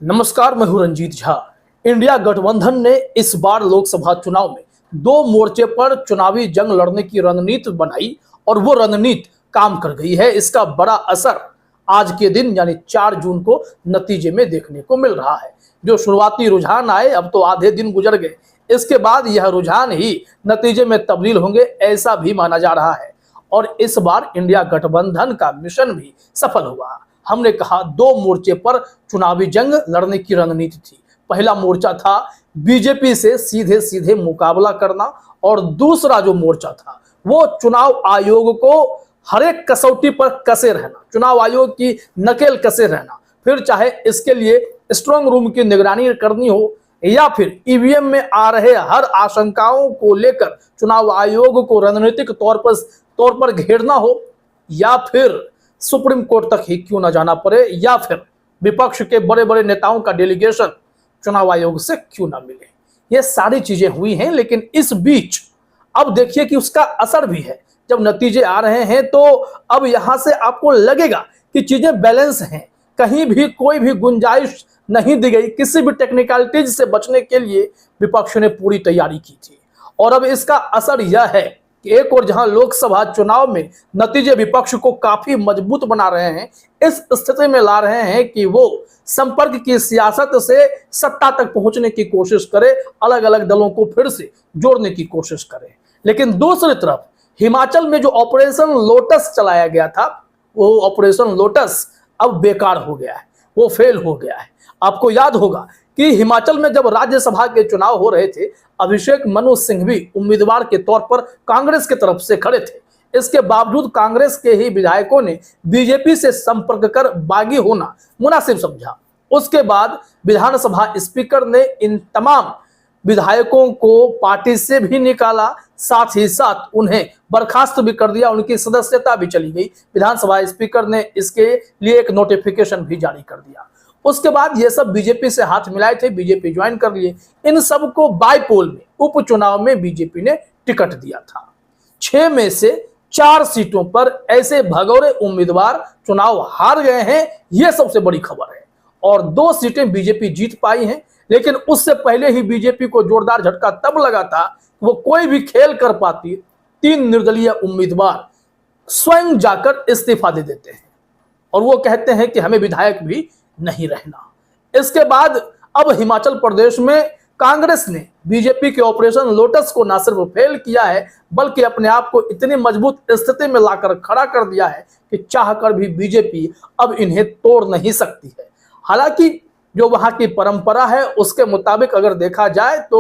नमस्कार, मैं हूं रंजीत झा। इंडिया गठबंधन ने इस बार लोकसभा चुनाव में दो मोर्चे पर चुनावी जंग लड़ने की रणनीति बनाई और वो रणनीति काम कर गई है। इसका बड़ा असर आज के दिन यानी 4 जून को नतीजे में देखने को मिल रहा है। जो शुरुआती रुझान आए, अब तो आधे दिन गुजर गए, इसके बाद यह रुझान ही नतीजे में तब्दील होंगे ऐसा भी माना जा रहा है। और इस बार इंडिया गठबंधन का मिशन भी सफल हुआ। हमने कहा 2 मोर्चे पर चुनावी जंग लड़ने की रणनीति थी। पहला मोर्चा था बीजेपी से सीधे सीधे मुकाबला करना और दूसरा जो मोर्चा था वो चुनाव आयोग को हर एक कसौटी पर कसे रहना, चुनाव आयोग की नकेल कसे रहना। फिर चाहे इसके लिए स्ट्रांग रूम की निगरानी करनी हो या फिर ईवीएम में आ रहे हर आशंकाओं को लेकर चुनाव आयोग को रणनीतिक तौर पर घेरना हो, या फिर सुप्रीम कोर्ट तक ही क्यों ना जाना पड़े, या फिर विपक्ष के बड़े बड़े नेताओं का डेलीगेशन चुनाव आयोग से क्यों ना मिले। ये सारी चीजें हुई हैं, लेकिन इस बीच अब देखिए कि उसका असर भी है। जब नतीजे आ रहे हैं तो अब यहां से आपको लगेगा कि चीजें बैलेंस हैं, कहीं भी कोई भी गुंजाइश नहीं दी गई। किसी भी टेक्निकलिटीज से बचने के लिए विपक्ष ने पूरी तैयारी की थी। और अब इसका असर यह है कि एक और जहां लोकसभा चुनाव में नतीजे विपक्ष को काफी मजबूत बना रहे हैं, इस स्थिति में ला रहे हैं कि वो संपर्क की सियासत से सत्ता तक पहुंचने की कोशिश करे, अलग अलग दलों को फिर से जोड़ने की कोशिश करे। लेकिन दूसरी तरफ हिमाचल में जो ऑपरेशन लोटस चलाया गया था, वो ऑपरेशन लोटस अब बेकार हो गया है, वो फेल हो गया है। आपको याद होगा कि हिमाचल में जब राज्यसभा के चुनाव हो रहे थे, अभिषेक मनु सिंघवी उम्मीदवार के तौर पर कांग्रेस की तरफ से खड़े थे। इसके बावजूद कांग्रेस के ही विधायकों ने बीजेपी से संपर्क कर बागी होना मुनासिब समझा। उसके बाद विधानसभा स्पीकर ने इन तमाम विधायकों को पार्टी से भी निकाला, साथ ही साथ उन्हें बर्खास्त भी कर दिया, उनकी सदस्यता भी चली गई। विधानसभा स्पीकर ने इसके लिए एक नोटिफिकेशन भी जारी कर दिया। उसके बाद ये सब बीजेपी से हाथ मिलाए थे, बीजेपी ज्वाइन कर लिए। इन सब को बाईपोल में उपचुनाव में बीजेपी ने टिकट दिया था। 6 में से 4 सीटों पर ऐसे भगोरे उम्मीदवार चुनाव हार गए हैं, यह सबसे बड़ी खबर है। और 2 सीटें बीजेपी जीत पाई हैं, लेकिन उससे पहले ही बीजेपी को जोरदार झटका तब लगा था वो कोई भी खेल कर पाती। 3 निर्दलीय उम्मीदवार स्वयं जाकर इस्तीफा दे देते हैं और वो कहते हैं कि हमें विधायक भी नहीं रहना। इसके बाद अब हिमाचल प्रदेश में कांग्रेस ने बीजेपी के ऑपरेशन लोटस को न सिर्फ फेल किया है, बल्कि अपने आप को इतनी मजबूत स्थिति में लाकर खड़ा कर दिया है कि चाहकर भी बीजेपी अब इन्हें तोड़ नहीं सकती है। हालांकि जो वहां की परंपरा है उसके मुताबिक अगर देखा जाए तो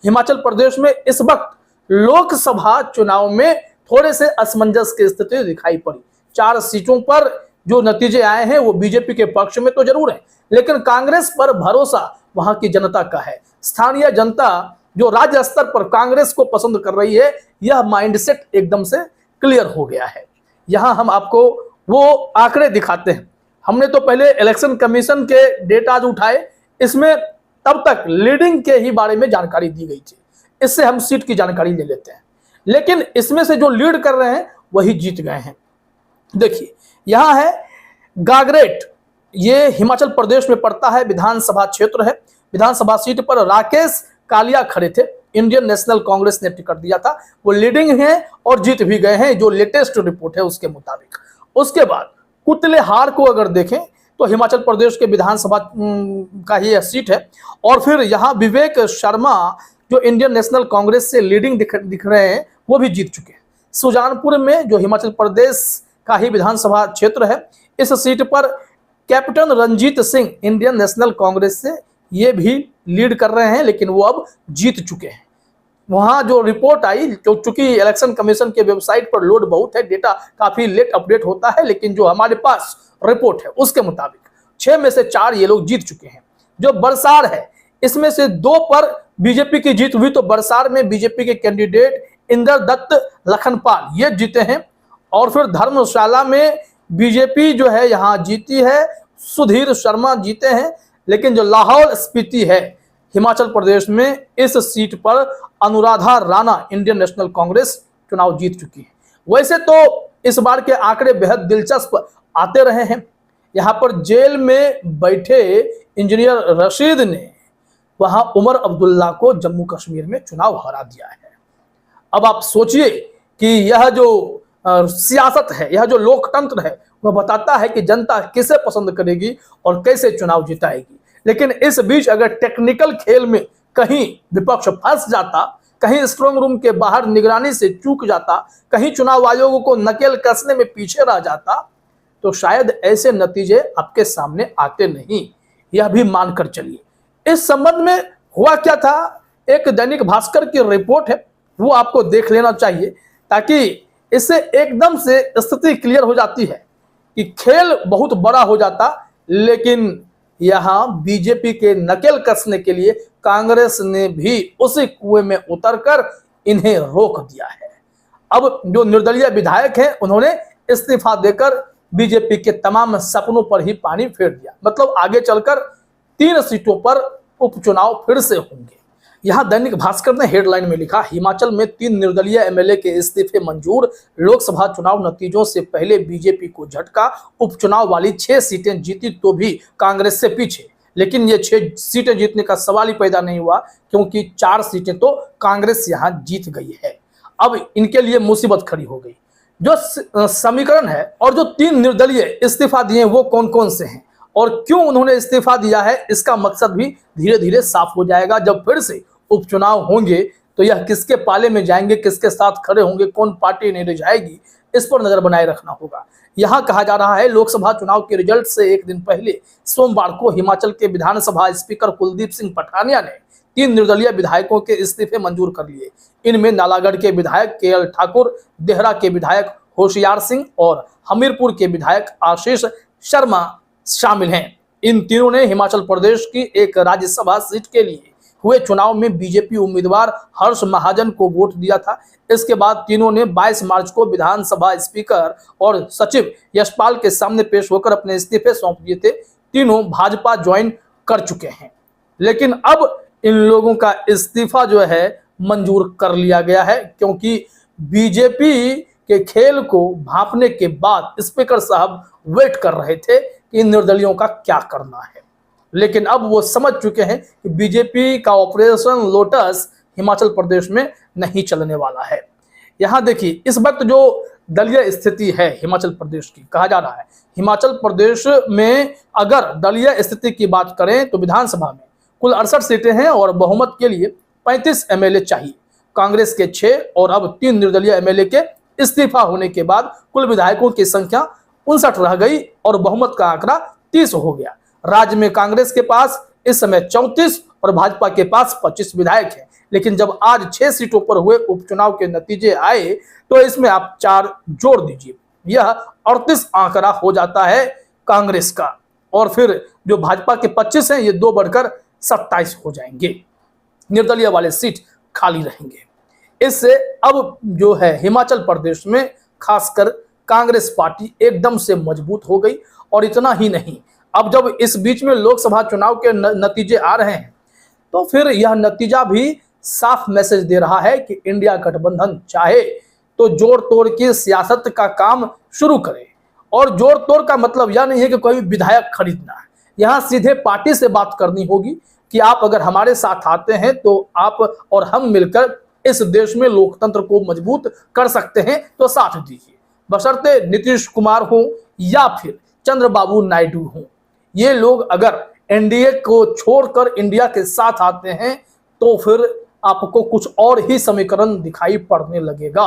हिमाचल प्रदेश में इस वक्त लोकसभा चुनाव में थोड़े से असमंजस की स्थिति दिखाई पड़ी। 4 सीटों पर जो नतीजे आए हैं वो बीजेपी के पक्ष में तो जरूर है, लेकिन कांग्रेस पर भरोसा वहां की जनता का है। स्थानीय जनता जो राज्य स्तर पर कांग्रेस को पसंद कर रही है, यह माइंडसेट एकदम से क्लियर हो गया है। यहां हम आपको वो आंकड़े दिखाते हैं। हमने तो पहले इलेक्शन कमीशन के डेटा उठाए, इसमें तब तक लीडिंग के ही बारे में जानकारी दी गई थी। इससे हम सीट की जानकारी ले लेते हैं, लेकिन इसमें से जो लीड कर रहे हैं वही जीत गए हैं। देखिए, यहां है गागरेट, ये हिमाचल प्रदेश में पड़ता है, विधानसभा क्षेत्र है। विधानसभा सीट पर राकेश कालिया खड़े थे, इंडियन नेशनल कांग्रेस ने टिकट दिया था। वो लीडिंग है और जीत भी गए हैं, जो लेटेस्ट रिपोर्ट है उसके मुताबिक। उसके बाद कुतलेहार को अगर देखें तो हिमाचल प्रदेश के विधानसभा का ही सीट है। और फिर यहाँ विवेक शर्मा जो इंडियन नेशनल कांग्रेस से लीडिंग दिख रहे हैं, वो भी जीत चुके हैं। सुजानपुर में जो हिमाचल प्रदेश का ही विधानसभा क्षेत्र है, इस सीट पर captain Ranjit Singh Indian National Congress से ये भी लीड कर रहे हैं, लेकिन वो अब जीत चुके हैं। वहां जो रिपोर्ट आई, जो चूंकि इलेक्शन कमीशन के वेबसाइट पर लोड बहुत है, डेटा काफी लेट अपडेट होता है, लेकिन जो हमारे पास रिपोर्ट है उसके मुताबिक 6 में से 4 ये लोग जीत चुके हैं। जो बरसार है, इसमें से 2 पर बीजेपी की जीत हुई, तो बरसार में बीजेपी के कैंडिडेट इंदर दत्त लखनपाल ये जीते हैं। और फिर धर्मशाला में बीजेपी जो है यहाँ जीती है, सुधीर शर्मा जीते हैं। लेकिन जो लाहौल स्पीति है हिमाचल प्रदेश में, इस सीट पर अनुराधा राणा इंडियन नेशनल कांग्रेस चुनाव जीत चुकी है। वैसे तो इस बार के आंकड़े बेहद दिलचस्प आते रहे हैं। यहाँ पर जेल में बैठे इंजीनियर रशीद ने वहां उमर अब्दुल्ला को जम्मू कश्मीर में चुनाव हरा दिया है। अब आप सोचिए कि यह जो सियासत है, यह जो लोकतंत्र है, वह बताता है कि जनता किसे पसंद करेगी और कैसे चुनाव जिताएगी। लेकिन इस बीच अगर टेक्निकल खेल में कहीं विपक्ष फंस जाता, कहीं स्ट्रांग रूम के बाहर निगरानी से चूक जाता, कहीं चुनाव आयोग को नकेल कसने में पीछे रह जाता, तो शायद ऐसे नतीजे आपके सामने आते नहीं। यह भी मानकर चलिए। इस संबंध में हुआ क्या था, एक दैनिक भास्कर की रिपोर्ट है, वो आपको देख लेना चाहिए, ताकि इससे एकदम से स्थिति क्लियर हो जाती है कि खेल बहुत बड़ा हो जाता, लेकिन यहां बीजेपी के नकेल कसने के लिए कांग्रेस ने भी उसी कुएं में उतरकर इन्हें रोक दिया है। अब जो निर्दलीय विधायक हैं, उन्होंने इस्तीफा देकर बीजेपी के तमाम सपनों पर ही पानी फेर दिया। मतलब आगे चलकर 3 सीटों पर उपचुनाव फिर से होंगे। यहां दैनिक भास्कर ने हेडलाइन में लिखा, हिमाचल में 3 निर्दलीय एमएलए के इस्तीफे मंजूर, लोकसभा चुनाव नतीजों से पहले बीजेपी को झटका, उपचुनाव वाली 6 सीटें जीती तो भी कांग्रेस से पीछे। लेकिन ये 6 सीटें जीतने का सवाल ही पैदा नहीं हुआ, क्योंकि 4 सीटें तो कांग्रेस यहां जीत गई है। अब इनके लिए मुसीबत खड़ी हो गई। जो समीकरण है और जो 3 निर्दलीय इस्तीफा दिए वो कौन कौन से हैं और क्यों उन्होंने इस्तीफा दिया है, इसका मकसद भी धीरे धीरे साफ हो जाएगा। जब फिर से उपचुनाव होंगे तो यह किसके पाले में जाएंगे, किसके साथ खड़े होंगे, कौन पार्टी नहीं जाएगी, इस पर नजर बनाए रखना होगा। यहां कहा जा रहा है, लोकसभा चुनाव के रिजल्ट से एक दिन पहले सोमवार को हिमाचल के विधानसभा स्पीकर कुलदीप सिंह पठानिया ने 3 निर्दलीय विधायकों के इस्तीफे मंजूर कर लिए। इनमें नालागढ़ के विधायक केएल ठाकुर, देहरा के विधायक होशियार सिंह और हमीरपुर के विधायक आशीष शर्मा शामिल हैं। इन तीनों ने हिमाचल प्रदेश की एक राज्यसभा सीट के लिए हुए चुनाव में बीजेपी उम्मीदवार हर्ष महाजन को वोट दिया था। इसके बाद तीनों ने 22 मार्च को विधानसभा स्पीकर और सचिव यशपाल के सामने पेश होकर अपने इस्तीफे सौंप दिए थे। तीनों भाजपा ज्वाइन कर चुके हैं, लेकिन अब इन लोगों का इस्तीफा जो है मंजूर कर लिया गया है, क्योंकि बीजेपी के खेल को भांपने के बाद स्पीकर साहब वेट कर रहे थे कि इन निर्दलियों का क्या करना है। लेकिन अब वो समझ चुके हैं कि बीजेपी का ऑपरेशन लोटस हिमाचल प्रदेश में नहीं चलने वाला है। यहां देखिए, इस वक्त जो दलीय स्थिति है हिमाचल प्रदेश की, कहा जा रहा है हिमाचल प्रदेश में अगर दलीय स्थिति की बात करें तो विधानसभा में कुल 68 सीटें हैं और बहुमत के लिए 35 एमएलए चाहिए। कांग्रेस के 6 और अब 3 निर्दलीय एमएलए के इस्तीफा होने के बाद कुल विधायकों की संख्या 59 रह गई और बहुमत का आंकड़ा 30 हो गया। राज्य में कांग्रेस के पास इस समय 34 और भाजपा के पास 25 विधायक हैं। लेकिन जब आज 6 सीटों पर हुए उपचुनाव के नतीजे आए तो इसमें आप 4 जोड़ दीजिए, यह 38 आंकड़ा हो जाता है कांग्रेस का, और फिर जो भाजपा के 25 हैं, ये 2 बढ़कर 27 हो जाएंगे। निर्दलीय वाले सीट खाली रहेंगे। इससे अब जो है हिमाचल प्रदेश में खासकर कांग्रेस पार्टी एकदम से मजबूत हो गई। और इतना ही नहीं, अब जब इस बीच में लोकसभा चुनाव के नतीजे आ रहे हैं तो फिर यह नतीजा भी साफ मैसेज दे रहा है कि इंडिया गठबंधन चाहे तो जोड़ तोड़ की सियासत का काम शुरू करे। और जोड़ तोड़ का मतलब यह नहीं है कि कोई विधायक खरीदना है, यहाँ सीधे पार्टी से बात करनी होगी कि आप अगर हमारे साथ आते हैं तो आप और हम मिलकर इस देश में लोकतंत्र को मजबूत कर सकते हैं, तो साथ दीजिए। बशर्ते नीतीश कुमार हो या फिर चंद्रबाबू नायडू हो, ये लोग अगर एनडीए को छोड़कर इंडिया के साथ आते हैं तो फिर आपको कुछ और ही समीकरण दिखाई पड़ने लगेगा।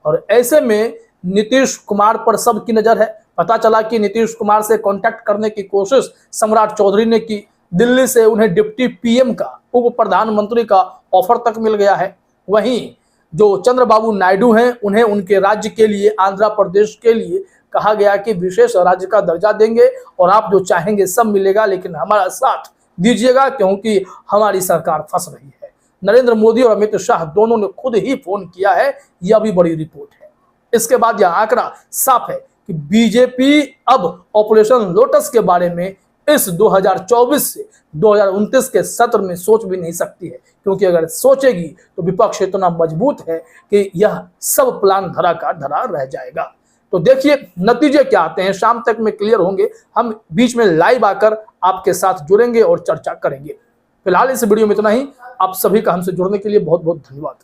और ऐसे में नीतीश कुमार पर सबकी नजर है। पता चला कि नीतीश कुमार से कांटेक्ट करने की कोशिश सम्राट चौधरी ने की। दिल्ली से उन्हें डिप्टी पीएम का, उप प्रधानमंत्री का ऑफर तक मिल गया है। वहीं जो चंद्रबाबू नायडू हैं, उन्हें उनके राज्य के लिए, आंध्र प्रदेश के लिए कहा गया कि विशेष राज्य का दर्जा देंगे और आप जो चाहेंगे सब मिलेगा, लेकिन हमारा साथ दीजिएगा क्योंकि हमारी सरकार फंस रही है। नरेंद्र मोदी और अमित शाह दोनों ने खुद ही फोन किया है, यह भी बड़ी रिपोर्ट है। इसके बाद यह आंकड़ा साफ है कि बीजेपी अब ऑपरेशन लोटस के बारे में इस 2024 से 2029 के सत्र में सोच भी नहीं सकती है, क्योंकि अगर सोचेगी तो विपक्ष इतना मजबूत है कि यह सब प्लान धरा का धरा रह जाएगा। तो देखिए नतीजे क्या आते हैं, शाम तक में क्लियर होंगे। हम बीच में लाइव आकर आपके साथ जुड़ेंगे और चर्चा करेंगे। फिलहाल इस वीडियो में इतना ही। आप सभी का हमसे जुड़ने के लिए बहुत बहुत धन्यवाद।